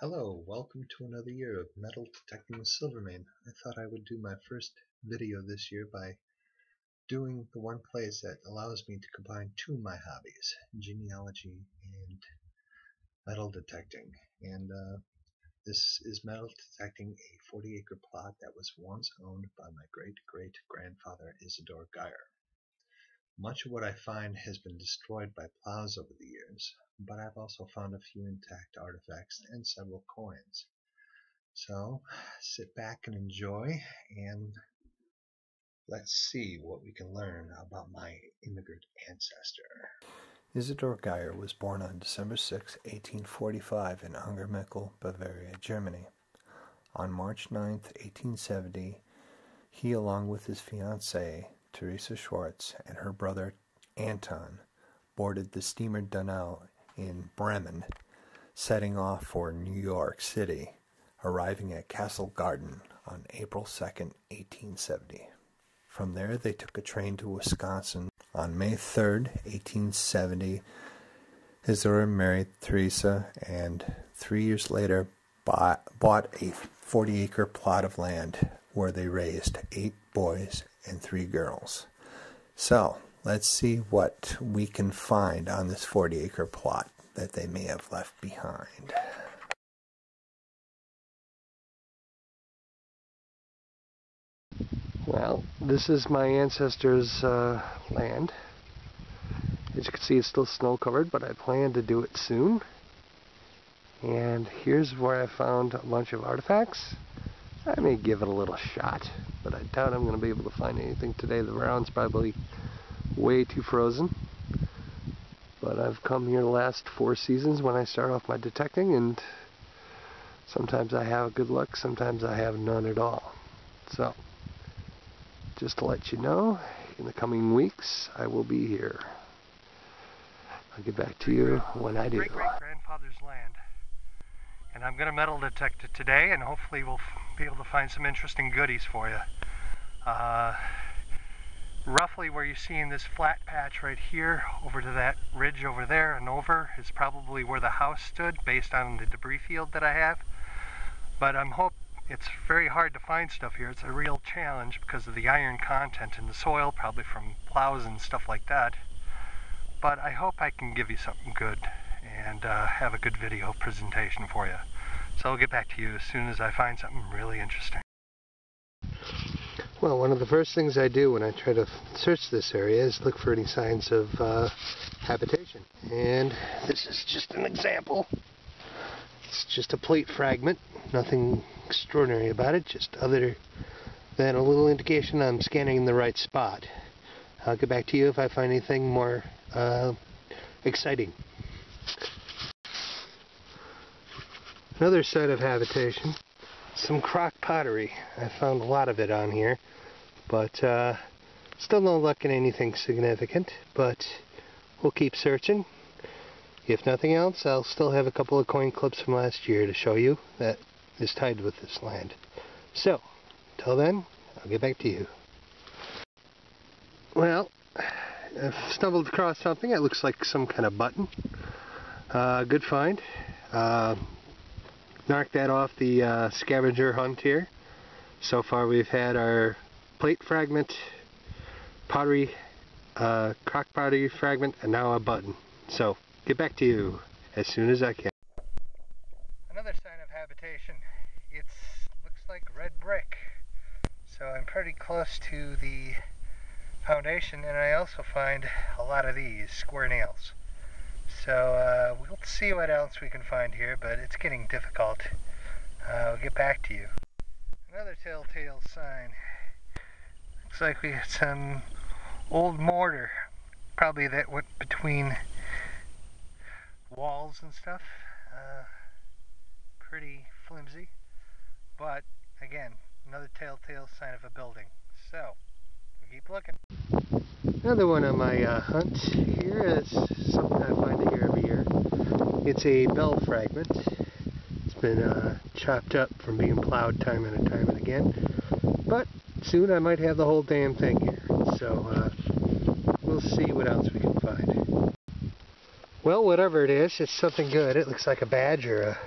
Hello, welcome to another year of metal detecting with Silvermain. I thought I would do my first video this year by doing the one place that allows me to combine two of my hobbies, genealogy and metal detecting. And this is metal detecting a 40-acre plot that was once owned by my great grandfather Isidor Geier. Much of what I find has been destroyed by plows over the years, but I've also found a few intact artifacts and several coins. So sit back and enjoy, and let's see what we can learn about my immigrant ancestor. Isidor Geier was born on December 6, 1845 in Ungermickel, Bavaria, Germany. On March 9, 1870, he, along with his fiancée, Teresa Schwartz, and her brother Anton, boarded the steamer Donau in Bremen, setting off for New York City, arriving at Castle Garden on April 2, 1870. From there, they took a train to Wisconsin. On May 3, 1870, Isidor married Teresa and 3 years later bought a 40-acre plot of land where they raised 8 boys and 3 girls. So, let's see what we can find on this 40-acre plot that they may have left behind. Well, this is my ancestor's land. As you can see, it's still snow covered, but I plan to do it soon. And here's where I found a bunch of artifacts. I may give it a little shot, but I doubt I'm going to be able to find anything today. The ground's probably way too frozen. But I've come here the last 4 seasons when I start off my detecting, and sometimes I have good luck, sometimes I have none at all. So, just to let you know, in the coming weeks, I will be here. I'll get back to you when I do. Great grandfather's land. And I'm going to metal detect it today, and hopefully we'll be able to find some interesting goodies for you. Roughly where you're seeing this flat patch right here, over to that ridge over there and over, is probably where the house stood based on the debris field that I have. But it's very hard to find stuff here. It's a real challenge because of the iron content in the soil, probably from plows and stuff like that. But I hope I can give you something good and have a good video presentation for you. So I'll get back to you as soon as I find something really interesting. Well, one of the first things I do when I try to search this area is look for any signs of habitation. And this is just an example. It's just a plate fragment, nothing extraordinary about it, just other than a little indication I'm scanning in the right spot. I'll get back to you if I find anything more exciting. Another site of habitation, some crock pottery. I found a lot of it on here, but still no luck in anything significant, but we'll keep searching. If nothing else, I'll still have a couple of coin clips from last year to show you that is tied with this land. So, till then, I'll get back to you. Well, I've stumbled across something that looks like some kind of button. Good find. Knocked that off the scavenger hunt here. So far we've had our plate fragment, pottery, crock pottery fragment, and now a button. So, get back to you as soon as I can. Another sign of habitation. It looks like red brick. So I'm pretty close to the foundation, and I also find a lot of these square nails. So we'll see what else we can find here, but it's getting difficult. I'll get back to you. Another telltale sign. Looks like we got some old mortar. Probably that went between walls and stuff. Pretty flimsy. But again, another telltale sign of a building. So, we'll keep looking. Another one on my hunt here is something I find here every year. It's a bell fragment. It's been chopped up from being plowed time and again. But soon I might have the whole damn thing here. So we'll see what else we can find. Well, whatever it is, it's something good. It looks like a badge or a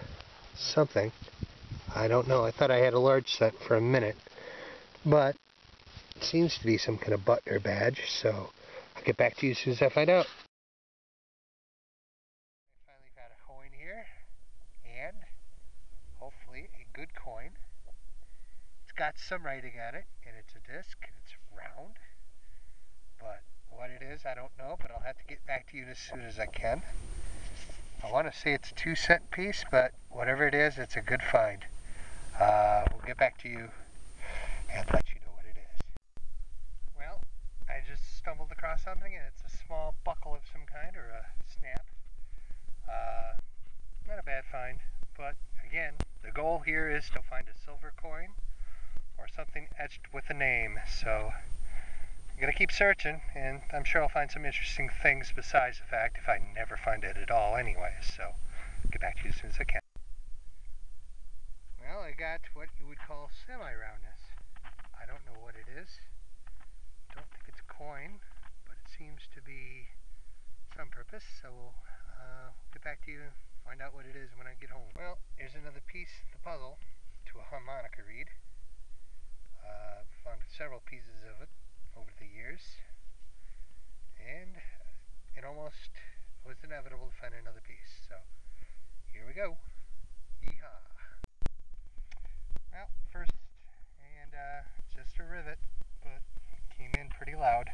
something. I don't know. I thought I had a large scent for a minute, but it seems to be some kind of button or badge, so I'll get back to you as soon as I find out. I finally got a coin here, and hopefully a good coin. It's got some writing on it, and it's a disc, and it's round, but what it is, I don't know, but I'll have to get back to you as soon as I can. I want to say it's a 2-cent piece, but whatever it is, it's a good find. We'll get back to you and let you know what it is. Well, I just stumbled across something, and it's a small buckle of some kind, or a snap. Not a bad find, but again, the goal here is to find a silver coin or something etched with a name, so I'm going to keep searching, and I'm sure I'll find some interesting things besides the fact if I never find it at all anyway, so I'll get back to you as soon as I can. Well, I got what you would call semi-roundness. I don't know what it is. Don't think it's a coin, but it seems to be some purpose, so we'll get back to you and find out what it is when I get home. Well, here's another piece of the puzzle to a harmonica reed. Found several pieces of it over the years, and it almost was inevitable to find another piece, so here we go. Yeehaw! Well, first, and just a rivet, but came in pretty loud,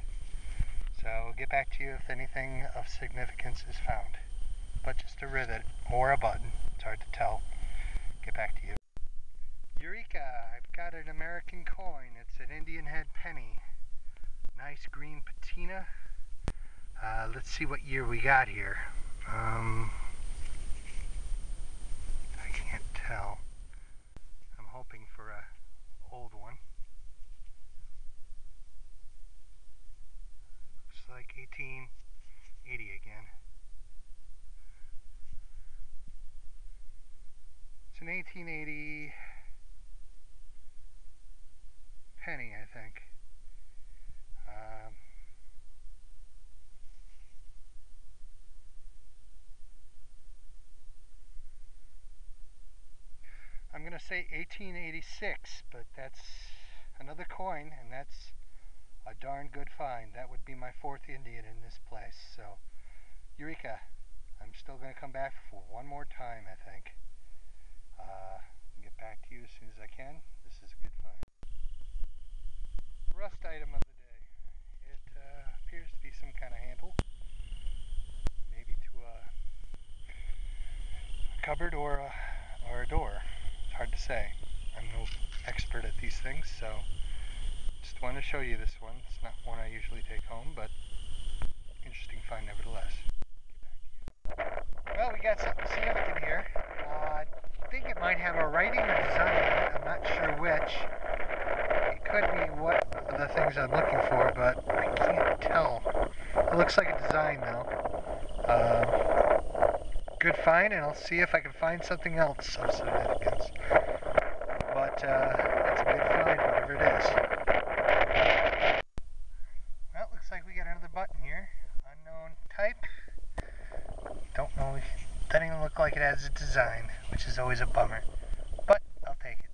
so I'll get back to you if anything of significance is found. But just a rivet or a button, it's hard to tell. Get back to you. Eureka! I've got an American coin. It's an Indian head penny. Nice green patina. Let's see what year we got here. I can't tell. I'm hoping for a old one. Looks like 1880 again. It's an 1880 penny, I think. I'm going to say 1886, but that's another coin, and that's a darn good find. That would be my 4th Indian in this place. So, Eureka! I'm still going to come back for one more time, I think. Get back to you as soon as I can. This is a good find. Rust item of the day. It appears to be some kind of handle. Maybe to a cupboard or a door. It's hard to say. I'm no expert at these things, so just wanted to show you this one. It's not one I usually take home, but interesting find nevertheless. Get back to you. Well, we got something significant here. I think it might have a writing or design. I'm not sure which. It could be what the things I'm looking for, but I can't tell. It looks like a design though. Good find, and I'll see if I can find something else of significance. But it's a good find, whatever it is. Well, it looks like we got another button here. Unknown type. Don't know. Doesn't even look like it has a design, which is always a bummer. But I'll take it.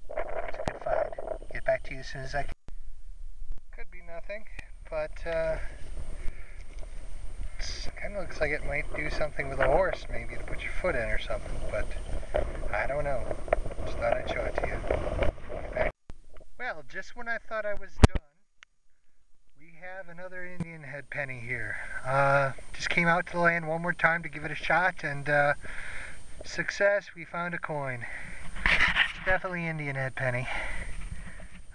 It's a good find. Get back to you as soon as I can. Could be nothing, but kind of looks like it might do something with a horse, maybe to put your foot in or something, but I don't know. Just thought I'd show it to you. Well, just when I thought I was done, we have another Indian head penny here. Just came out to the land one more time to give it a shot, and success, we found a coin. It's definitely Indian head penny.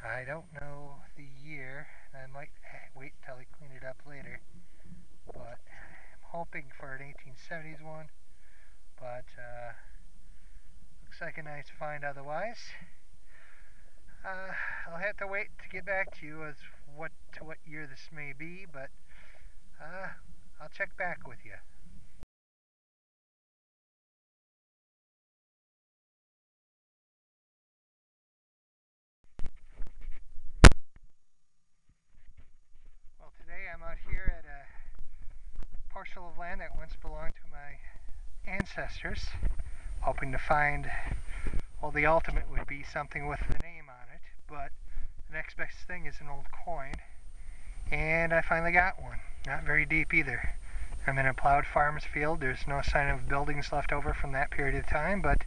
I don't know the year. I might wait until I clean it up later, but I'm hoping for an 1870s one, but looks like a nice find otherwise. I'll have to wait to get back to you as what year this may be, but I'll check back with you. Well, today I'm out here at a parcel of land that once belonged to my ancestors, hoping to find Well, the ultimate would be something with the name on it, but the next best thing is an old coin, and I finally got one. Not very deep either. I'm in a plowed farm's field. There's no sign of buildings left over from that period of time, but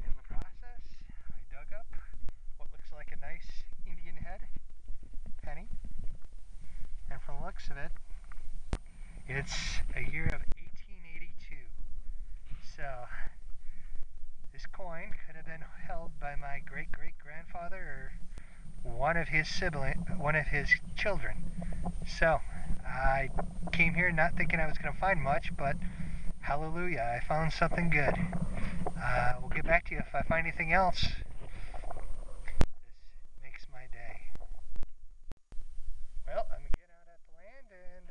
in the process, I dug up what looks like a nice Indian head penny, and from the looks of it, it's a year of 1882. So this coin could have been held by my great-great-grandfather or one of his children. So I came here not thinking I was going to find much, but hallelujah, I found something good. We'll get back to you if I find anything else. This makes my day. Well, I'm again out at the land, and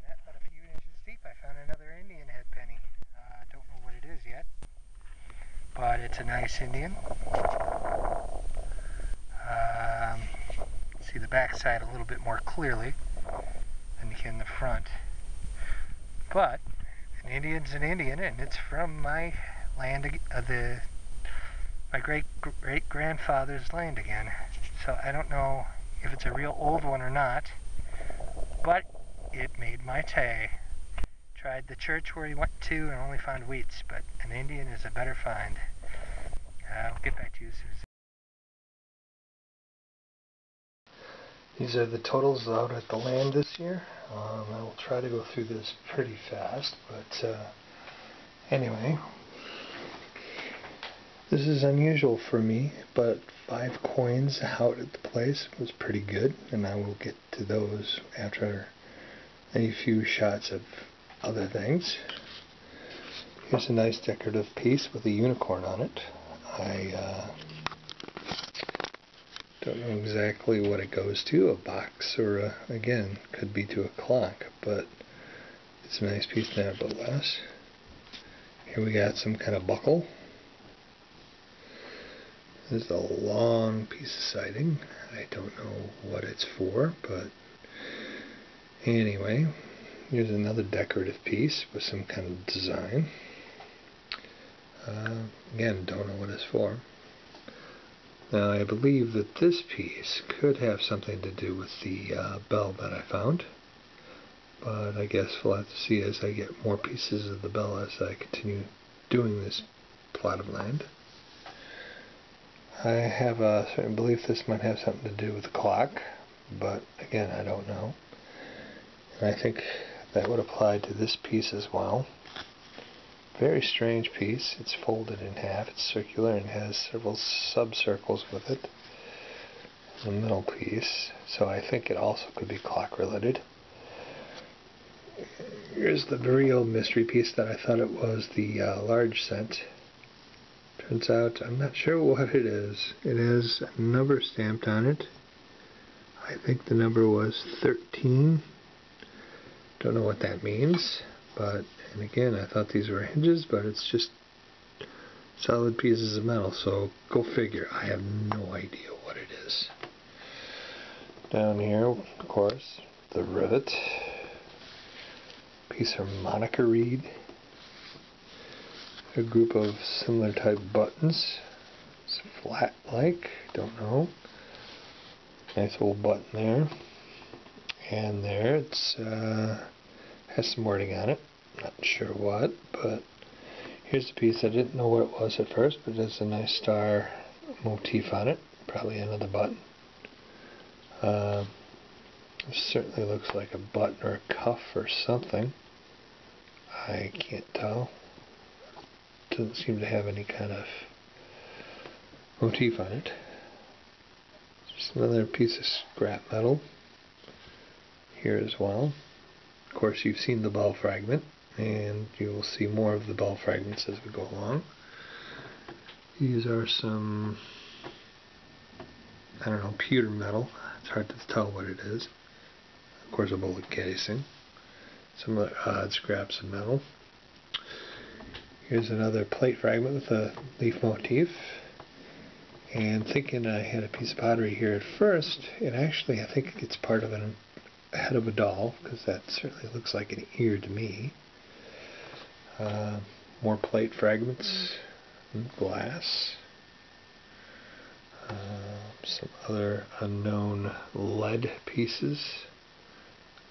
not but a few inches deep, I found another Indian head penny. Don't know what it is yet, but it's a nice Indian. See the back side a little bit more clearly than in the front. But an Indian's an Indian, and it's from my land, my great-great-grandfather's land again. So I don't know if it's a real old one or not, but it made my day. Tried the church where he went to and only found wheats, but an Indian is a better find. I'll get back to you soon. These are the totals out at the land this year. I will try to go through this pretty fast, but anyway, this is unusual for me, but 5 coins out at the place was pretty good, and I will get to those after a few shots of other things. Here's a nice decorative piece with a unicorn on it. I don't know exactly what it goes to, a box or again, could be to a clock, but it's a nice piece nevertheless. Here we got some kind of buckle. This is a long piece of siding. I don't know what it's for, but anyway, here's another decorative piece with some kind of design. Again, don't know what it's for. Now, I believe that this piece could have something to do with the bell that I found, but I guess we'll have to see as I get more pieces of the bell as I continue doing this plot of land. I have a certain belief this might have something to do with the clock, but again, I don't know. And I think that would apply to this piece as well. Very strange piece. It's folded in half. It's circular and has several subcircles with it. The middle piece. So I think it also could be clock related. Here's the real mystery piece that I thought it was, the large cent. Turns out I'm not sure what it is. It has a number stamped on it. I think the number was 13. Don't know what that means. But, and again, I thought these were hinges, but it's just solid pieces of metal, so go figure. I have no idea what it is. Down here, of course, the rivet. Piece of harmonica reed. A group of similar type buttons. It's flat-like, don't know. Nice old button there. And there, it's has some wording on it. Not sure what, but here's a piece. I didn't know what it was at first, but there's a nice star motif on it. Probably another button. It certainly looks like a button or a cuff or something. I can't tell. Doesn't seem to have any kind of motif on it. Just another piece of scrap metal here as well. Of course, you've seen the bell fragment, and you will see more of the bell fragments as we go along. These are some, I don't know, pewter metal. It's hard to tell what it is. Of course, a bullet casing. Some other odd scraps of metal. Here's another plate fragment with a leaf motif. And thinking I had a piece of pottery here at first, and actually I think it's part of a head of a doll, because that certainly looks like an ear to me. More plate fragments, glass, some other unknown lead pieces,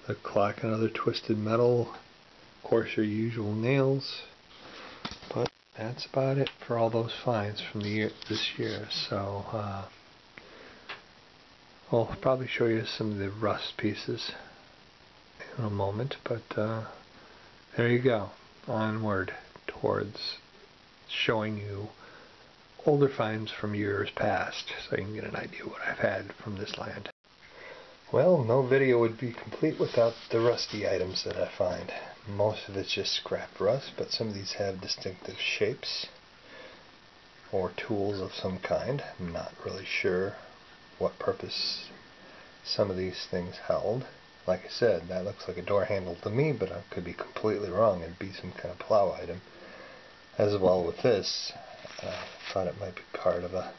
a clock and other twisted metal, of course your usual nails, but that's about it for all those finds from this year. So I'll probably show you some of the rust pieces in a moment, but there you go, onward towards showing you older finds from years past so you can get an idea what I've had from this land. Well, no video would be complete without the rusty items that I find. Most of it's just scrap rust, but some of these have distinctive shapes or tools of some kind. I'm not really sure what purpose some of these things held. Like I said, that looks like a door handle to me, but I could be completely wrong. It'd be some kind of plow item. As well with this, I thought it might be part of a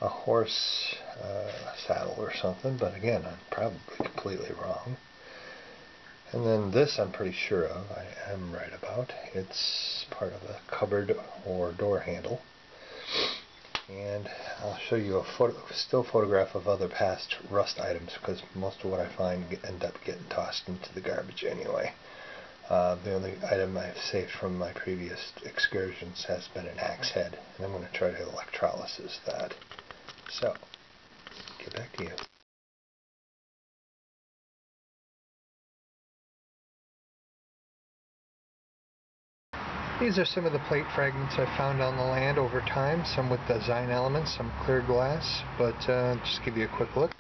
horse saddle or something, but again, I'm probably completely wrong. And then this I'm pretty sure of, I am right about. It's part of a cupboard or door handle. And I'll show you a still photograph of other past rust items, because most of what I find end up getting tossed into the garbage anyway. The only item I've saved from my previous excursions has been an axe head, and I'm going to try to electrolysis that. So, get back to you. These are some of the plate fragments I've found on the land over time, some with design elements, some clear glass, but just give you a quick look.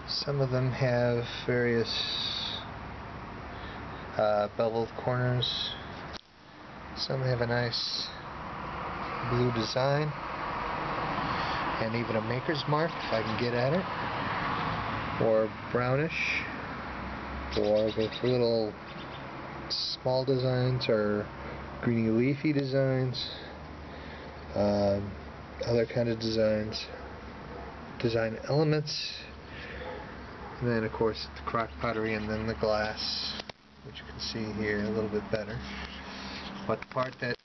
Some of them have various beveled corners. Some have a nice blue design and even a maker's mark if I can get at it, or brownish, or with little small designs or greeny leafy designs, other kind of design elements, and then of course the crock pottery and then the glass, which you can see here a little bit better. But the part that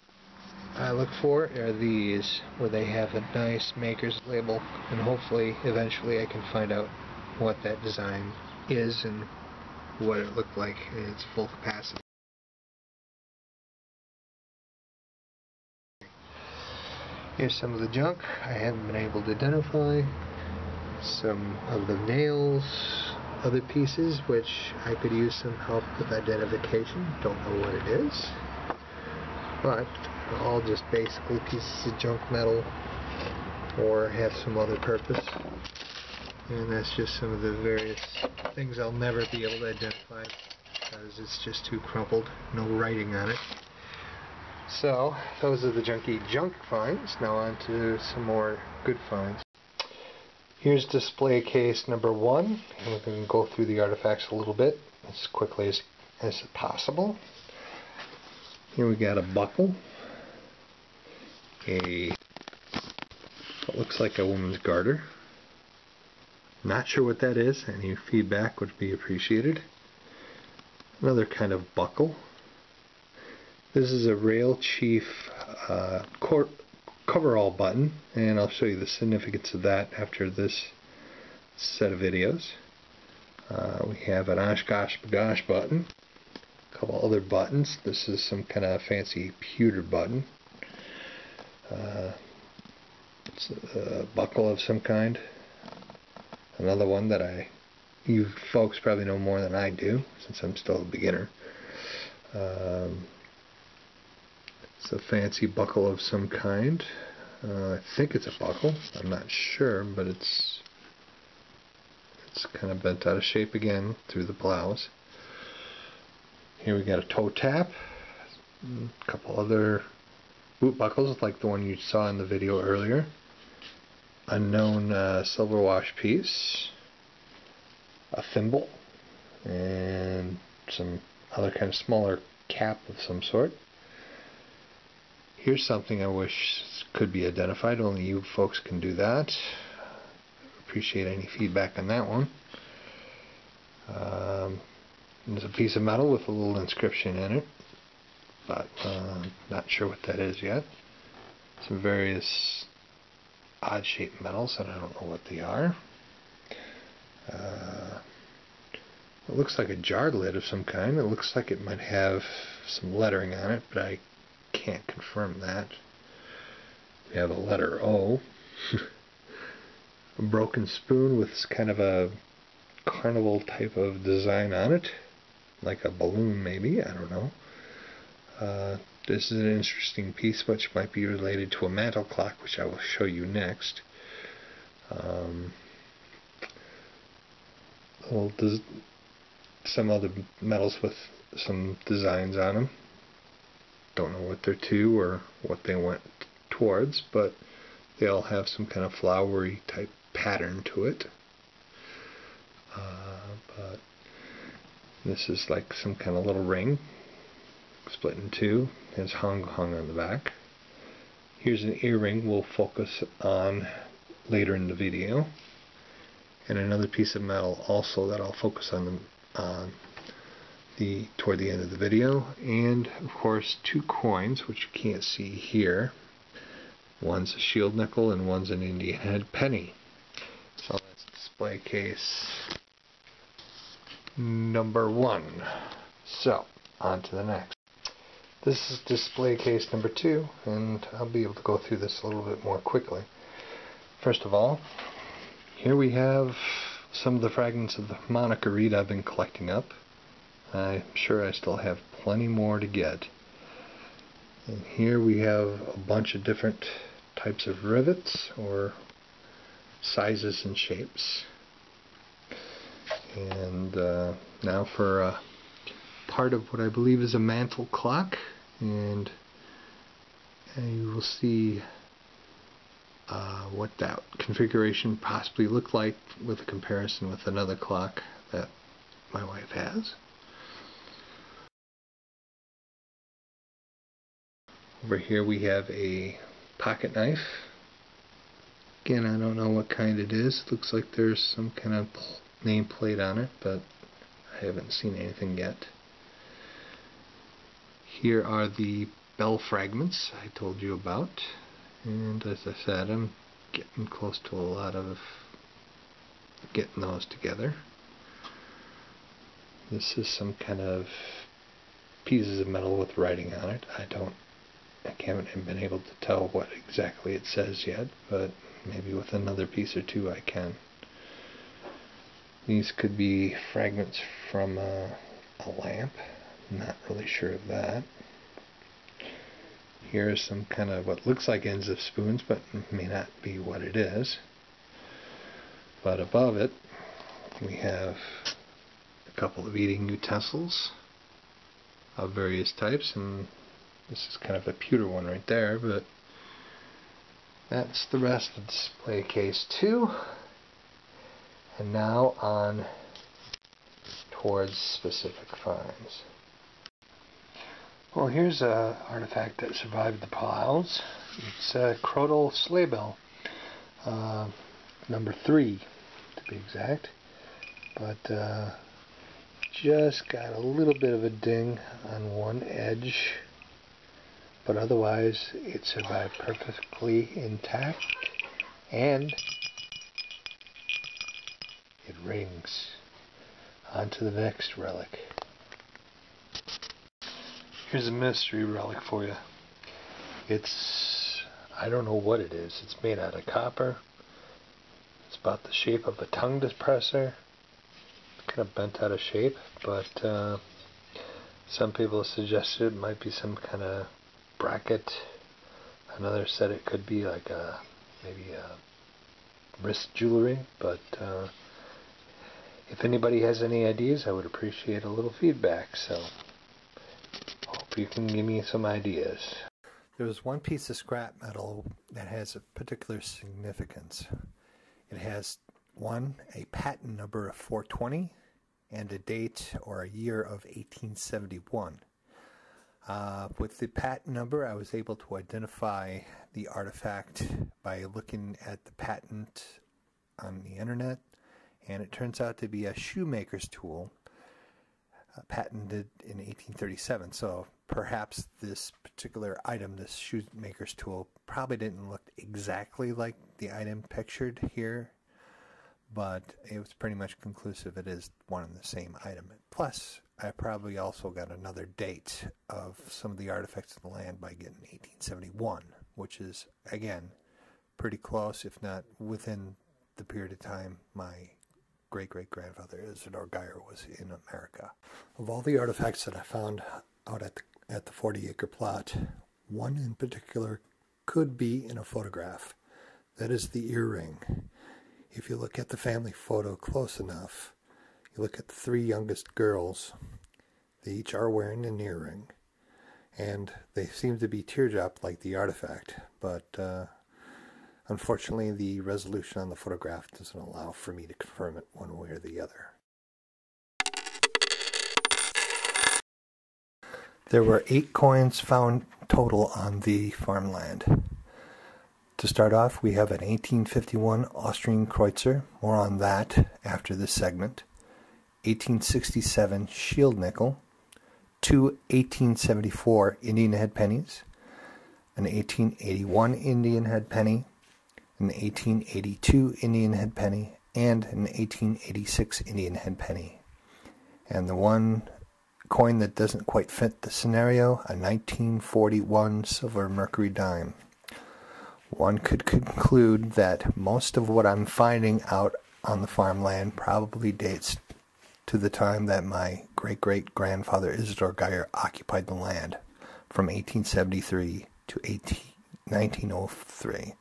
I look for are these, where they have a nice maker's label, and hopefully eventually I can find out what that design is and what it looked like in its full capacity. Here's some of the junk I haven't been able to identify. Some of the nails, other pieces which I could use some help with identification. Don't know what it is, but all just basically pieces of junk metal or have some other purpose. And that's just some of the various things I'll never be able to identify because it's just too crumpled, no writing on it. So those are the junky junk finds. Now on to some more good finds. Here's display case number 1, and we're going to go through the artifacts a little bit as quickly as possible. Here we got a buckle, what looks like a woman's garter. Not sure what that is. Any feedback would be appreciated. Another kind of buckle. This is a Rail Chief coverall button, and I'll show you the significance of that after this set of videos. We have an Oshkosh Bagosh button, a couple other buttons. This is some kind of fancy pewter button. It's a buckle of some kind. Another one that you folks probably know more than I do, since I'm still a beginner. It's a fancy buckle of some kind. I think it's a buckle. I'm not sure, but it's kind of bent out of shape again through the plows. Here we got a toe tap, a couple other boot buckles like the one you saw in the video earlier. Unknown silver wash piece, a thimble, and some other kind of smaller cap of some sort. Here's something I wish could be identified. Only you folks can do that. Appreciate any feedback on that one. There's a piece of metal with a little inscription in it. but not sure what that is yet. Some various odd-shaped metals, and I don't know what they are. It looks like a jar lid of some kind. It looks like it might have some lettering on it, but I can't confirm that. We have a letter O. A broken spoon with kind of a carnival type of design on it, like a balloon maybe, I don't know. This is an interesting piece which might be related to a mantle clock, which I will show you next. Some other metals with some designs on them. Don't know what they're to or what they went towards, but they all have some kind of flowery type pattern to it. But this is like some kind of little ring split in two. It's hung on the back. Here's an earring we'll focus on later in the video, and another piece of metal also that I'll focus on toward the end of the video, and of course 2 coins which you can't see here. One's a shield nickel and one's an Indian head penny. So that's display case number 1. So on to the next. This is display case number 2, and I'll be able to go through this a little bit more quickly. First of all, here we have some of the fragments of the harmonica reed I've been collecting up. I'm sure I still have plenty more to get. And here we have a bunch of different types of rivets or sizes and shapes. And now for part of what I believe is a mantle clock, and you will see what that configuration possibly looked like with a comparison with another clock that my wife has. Over here we have a pocket knife. Again, I don't know what kind it is. It looks like there's some kind of nameplate on it, but I haven't seen anything yet. Here are the bell fragments I told you about, and as I said, I'm getting close to a lot of getting those together. This is some kind of pieces of metal with writing on it. I haven't been able to tell what exactly it says yet, but maybe with another piece or two I can. These could be fragments from a lamp. I'm not really sure of that. Here's some kind of what looks like ends of spoons, but may not be what it is. But above it, we have a couple of eating utensils of various types, and this is kind of a pewter one right there, but that's the rest of display case 2. And now on towards specific finds. Well, here's an artifact that survived the plows. It's a Crotal sleigh bell, number 3 to be exact, but just got a little bit of a ding on one edge, but otherwise it survived perfectly intact, and it rings. On to the next relic. Here's a mystery relic for you. I don't know what it is. It's made out of copper. It's about the shape of a tongue depressor. It's kind of bent out of shape, but some people suggested it might be some kind of bracket. Another said it could be like maybe a wrist jewelry, but if anybody has any ideas, I would appreciate a little feedback, so hope you can give me some ideas. There was one piece of scrap metal that has a particular significance. It has, a patent number of 420 and a date or a year of 1871. With the patent number, I was able to identify the artifact by looking at the patent on the internet, and it turns out to be a shoemaker's tool patented in 1837. So perhaps this particular item, this shoemaker's tool, probably didn't look exactly like the item pictured here, but it was pretty much conclusive it is one and the same item. Plus, I probably also got another date of some of the artifacts in the land by getting 1871, which is, again, pretty close, if not within the period of time my great-great-grandfather Isidor Geier was in America. Of all the artifacts that I found out at the 40-acre plot, one in particular could be in a photograph. That is the earring. If you look at the family photo close enough, you look at the three youngest girls, they each are wearing an earring, and they seem to be teardropped like the artifact, but unfortunately the resolution on the photograph doesn't allow for me to confirm it one way or the other. There were 8 coins found total on the farmland. To start off, we have an 1851 Austrian Kreutzer, more on that after this segment, 1867 Shield Nickel, 2 1874 Indian head pennies, an 1881 Indian head penny, an 1882 Indian head penny, and an 1886 Indian head penny. And the one coin that doesn't quite fit the scenario, a 1941 silver mercury dime. One could conclude that most of what I'm finding out on the farmland probably dates to the time that my great-great-grandfather Isidor Geier occupied the land, from 1873 to 1903.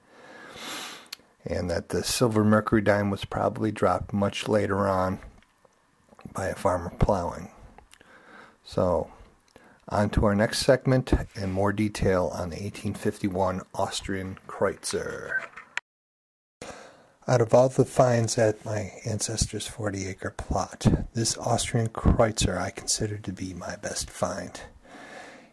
And that the silver mercury dime was probably dropped much later on by a farmer plowing. So, on to our next segment and more detail on the 1851 Austrian Kreutzer. Out of all the finds at my ancestor's 40-acre plot, this Austrian Kreutzer I consider to be my best find.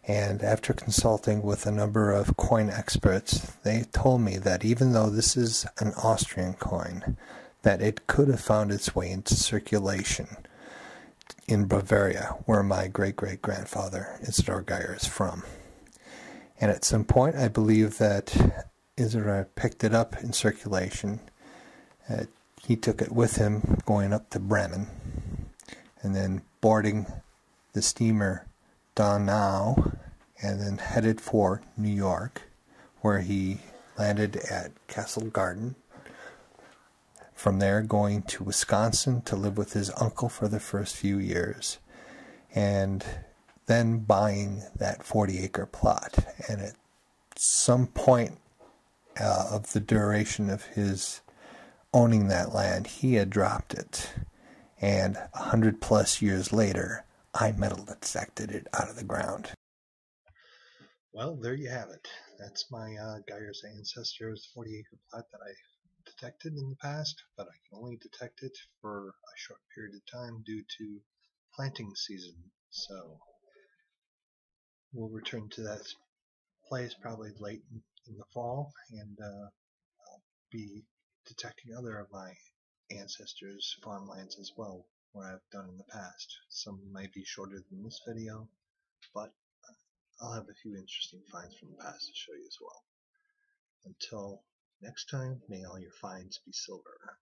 And after consulting with a number of coin experts, they told me that even though this is an Austrian coin, that it could have found its way into circulation in Bavaria, where my great-great-grandfather Isidor Geier is from. And at some point, I believe that Isidor picked it up in circulation. He took it with him going up to Bremen, and then boarding the steamer Donau, and then headed for New York, where he landed at Castle Garden. From there, going to Wisconsin to live with his uncle for the first few years, and then buying that 40-acre plot. And at some point of the duration of his owning that land, he had dropped it. And 100+ years later, I metal detected it out of the ground. Well, there you have it. That's my Geier's ancestor's 40-acre plot that I detected in the past, but I can only detect it for a short period of time due to planting season. So we'll return to that place probably late in the fall, and I'll be detecting other of my ancestors' farmlands as well, where I've done in the past. Some might be shorter than this video, but I'll have a few interesting finds from the past to show you as well. Until next time, may all your finds be silver.